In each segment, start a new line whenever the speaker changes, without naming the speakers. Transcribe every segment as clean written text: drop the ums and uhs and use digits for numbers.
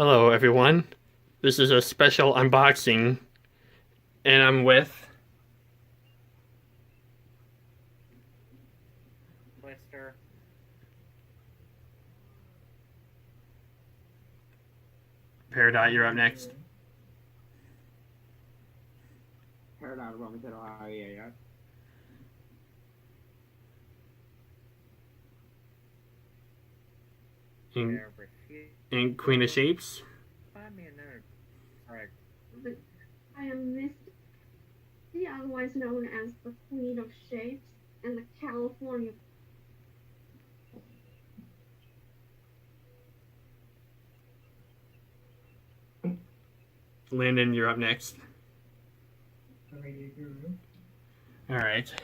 Hello, everyone. This is a special unboxing, and I'm with.
Blister.
Peridot, you're up next.
Peridotบอกไม่ใช่หรอครับ
And Queen of Shapes.
Find me another. Alright.
I am Misty, otherwise known as the Queen of Shapes and the California.
Landon, you're up next. Alright.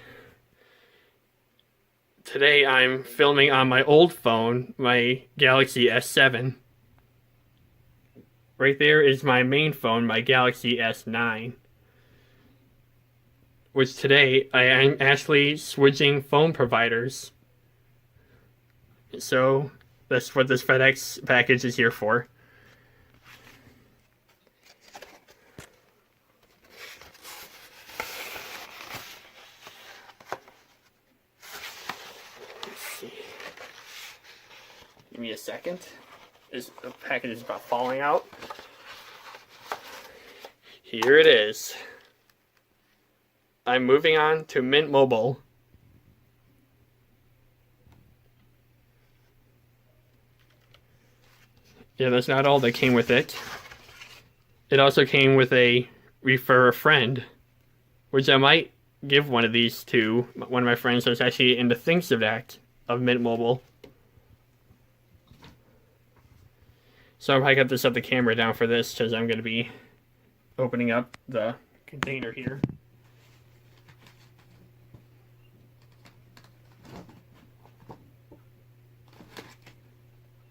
Today I'm filming on my old phone, my Galaxy S7. Right there is my main phone, my Galaxy S9. Which today I am actually switching phone providers. So that's what this FedEx package is here for. Give me a second. The package is about falling out. Here it is. I'm moving on to Mint Mobile. Yeah, that's not all that came with it. It also came with a refer a friend, which I might give one of these to one of my friends that's actually in the thinks of that of Mint Mobile. So I'm probably going to set the camera down for this because I'm going to be opening up the container here.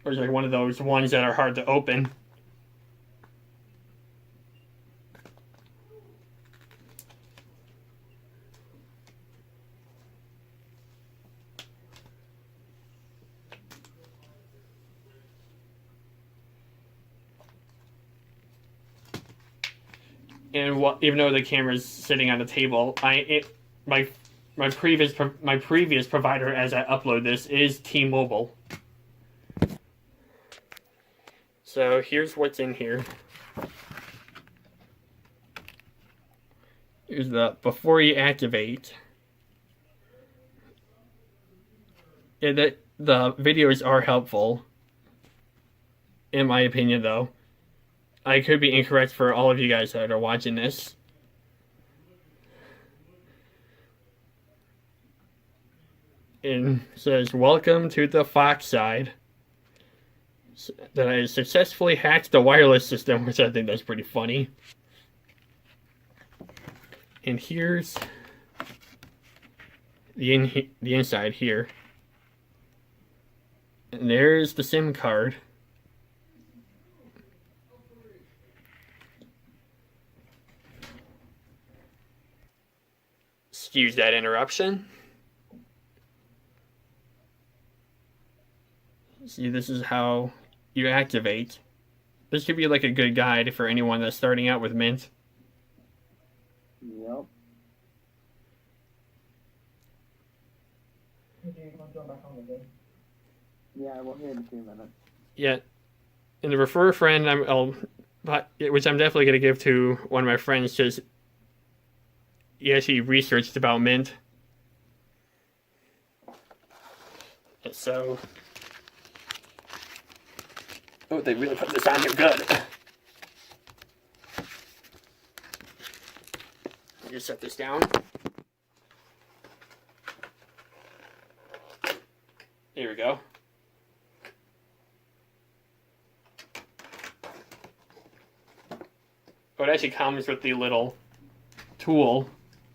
Or it's like one of those ones that are hard to open. And even though the camera's sitting on the table, my previous provider as I upload this is T-Mobile. So here's what's in here. Here's the before you activate. Yeah, the videos are helpful, in my opinion, though. I could be incorrect for all of you guys that are watching this. And it says, welcome to the Fox side. That I successfully hacked the wireless system, which I think that's pretty funny. And here's the inside here. And there's the SIM card. Excuse that interruption. See, this is how you activate. This could be like a good guide for anyone that's starting out with Mint.
Yep. Yeah, I won't hear anything about it.
Yeah, and to refer a friend, which I'm definitely gonna give to one of my friends, because he actually researched about Mint. So, oh, they really put this on here good. Just set this down. There we go. Oh, it actually comes with the little tool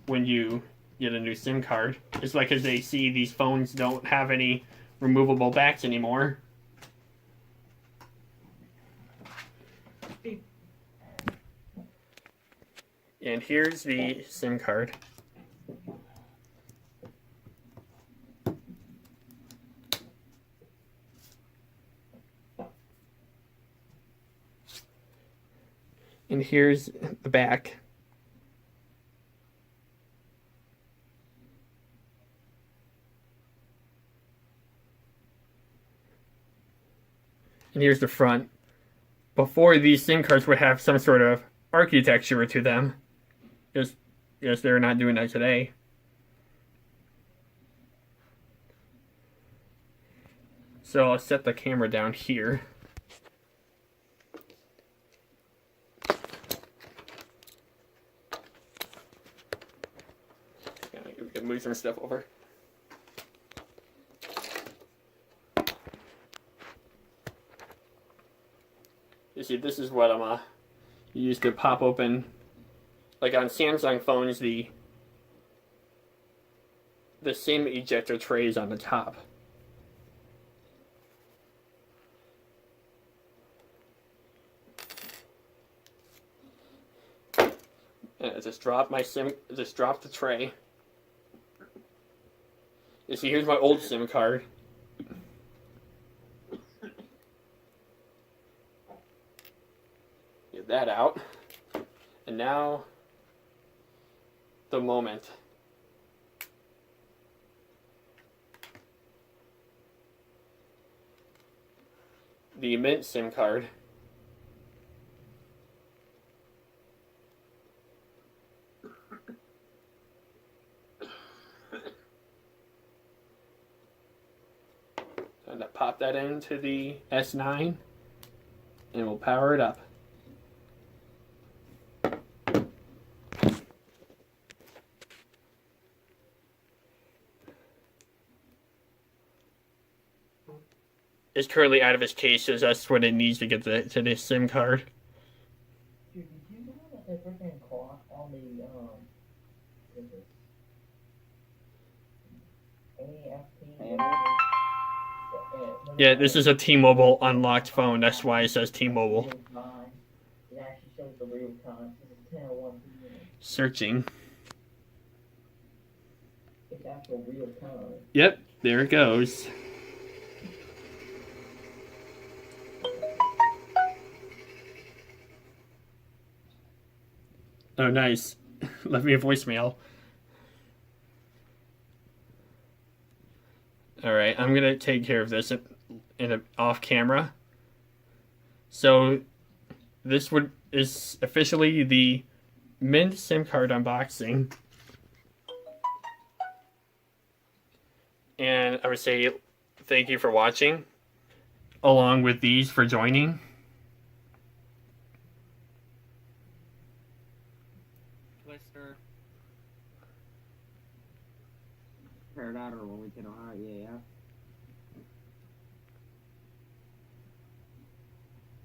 when you get a new SIM card. It's like as they see these phones don't have any removable backs anymore. And here's the SIM card. And here's the back. And here's the front. Before, these SIM cards would have some sort of architecture to them. Just they're not doing that today. So I'll set the camera down here. We can move some stuff over. You see, this is what I'm used to pop open, like on Samsung phones, the SIM ejector trays on the top. And I just drop the tray. You see, here's my old SIM card. Get that out. And now, the moment. The Mint SIM card. Time to pop that into the S9 and we'll power it up. It's currently out of its case, so that's what it needs to get to this SIM card.
Dude, did you know that they freaking clock on the, what is this? AFP?
Yeah, this is a T-Mobile unlocked phone. That's why it says T-Mobile.
It actually shows the real time. This is 10:01 p.m.
Searching.
It's actual real time.
Yep, there it goes. Oh, nice. Left me a voicemail. All right, I'm gonna take care of this off camera. So, this is officially the Mint SIM card unboxing, and I would say thank you for watching, along with these for joining.
Twister.
Pterodactyl Wilmington, Ohio, yeah.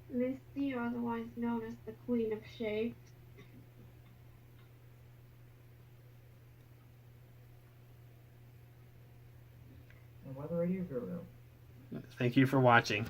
Misty, otherwise known as the Queen of Shapes.
And Weather Radio Guru.
Thank you for watching.